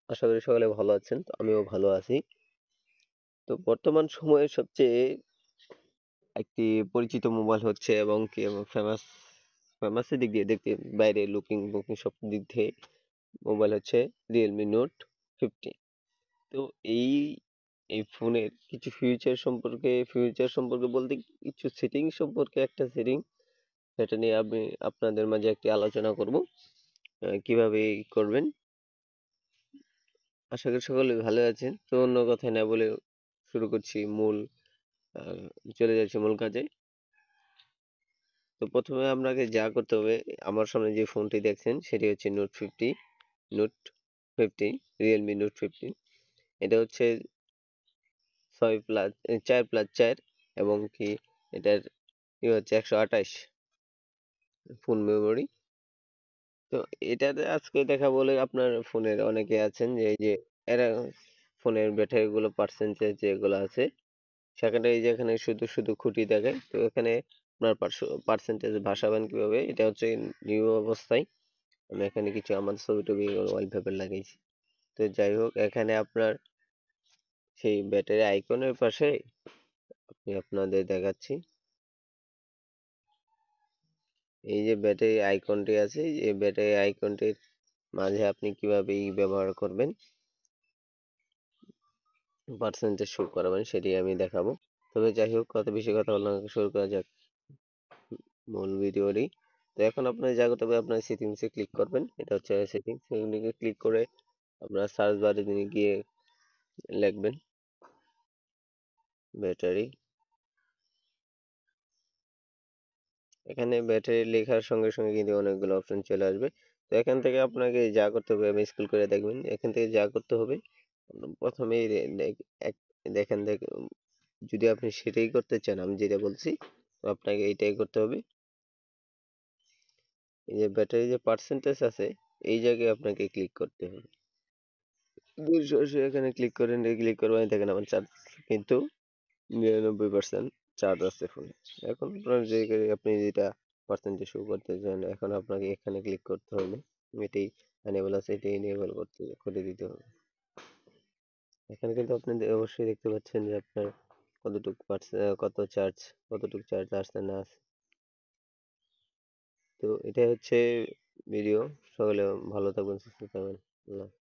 আশা করি সকলে ভালো আছেন। তো আমিও ভালো আছি। তো বর্তমান সময়ে সবচেয়ে একটি পরিচিত মোবাইল হচ্ছে এবং কি ফেমাসের দিক দিয়ে দেখতে বাইরে লুকিং সব দিক থেকে মোবাইল হচ্ছে Realme Note 50। তো এই এই ফোনের কিছু ফিউচার সম্পর্কে বলতে কিছু সেটিং সম্পর্কে একটা সেটিং সেটা নিয়ে আমি আপনাদের মাঝে একটি আলোচনা করব। কিভাবে করবেন। আশা করি সকলে ভালো আছেন। তো অন্য কথা না বলে শুরু করছি আহ, চলে যাচ্ছি মূল কাজে। তো প্রথমে আপনাকে যা করতে হবে, আমার সামনে যে ফোনটি দেখছেন সেটি হচ্ছে নোট 50 Realme Note 50। এটা হচ্ছে 4+4 এবং কি এটার হচ্ছে 128 ফোন মেমোরি। তো এটাতে আজকে দেখা বলে আপনার ফোনের অনেকে আছেন যে এই যে এরা ফোনের ব্যাটারি গুলো পার্সেন্টেজ যেগুলো আছে সেখানে এই যে এখানে শুধু শুধু খুঁটি দেখায়। তো এখানে আপনার পার্সেন্টেজ ভাসাবেন কিভাবে, এটা হচ্ছে নিউ অবস্থায়। আমি এখানে কিছু আমার ছবি টবি ওয়ালপেপার লাগিয়েছি। তো যাই হোক, এখানে আপনার সেই ব্যাটারি আইকনের পাশে আমি আপনাদের দেখাচ্ছি। এই যে ব্যাটারি আইকনটি আছে, এই ব্যাটারি আইকনটির মাঝে আপনি কিভাবে ব্যবহার করবেন, পার্সেন্টেজ শো করাবেন, সেটি আমি দেখাবো। তবে যাই হোক, বেশি কথা বললাম না, শুরু করা যাক মূল ভিডিওটি। তো এখন আপনার যা করতে হবে, আপনার সেটিংসে ক্লিক করবেন। এটা হচ্ছে সেটিংস, সেগুলিকে ক্লিক করে আপনার সার্চ বারে গিয়ে লিখবেন ব্যাটারি। এখানে ব্যাটারি লেখার সঙ্গে সঙ্গে কিন্তু অনেকগুলো অপশন চলে আসবে। তো এখান থেকে আপনাকে যা করতে হবে, আমি স্ক্রল করে দেখবেন, এখান থেকে যা করতে হবে প্রথমেই দেখেন যদি আপনি সেটাই করতে চান আমি যেটা বলছি, তো আপনাকে এইটাই করতে হবে। এই যে ব্যাটারি যে পার্সেন্টেজ আছে, এই জায়গায় আপনাকে ক্লিক করতে হবে। সরাসরি এখানে ক্লিক করবেন, দেখেন আমার চার্জ কিন্তু 99% চার্জ আছে ফোনে। এখন আপনার আপনি যেটা পার্সেন্টেজ শো করতে চান, এখন আপনাকে এখানে ক্লিক করতে হবে। এটি এনেবল আছে, এটি এনেবল করে দিতে হবে। এখানে কিন্তু আপনি অবশ্যই দেখতে পাচ্ছেন যে আপনার কতটুকু চার্জ আসছে না আসছে। তো এটাই হচ্ছে ভিডিও। সকলে ভালো থাকবেন, সুস্থ থাকবেন। আল্লাহ।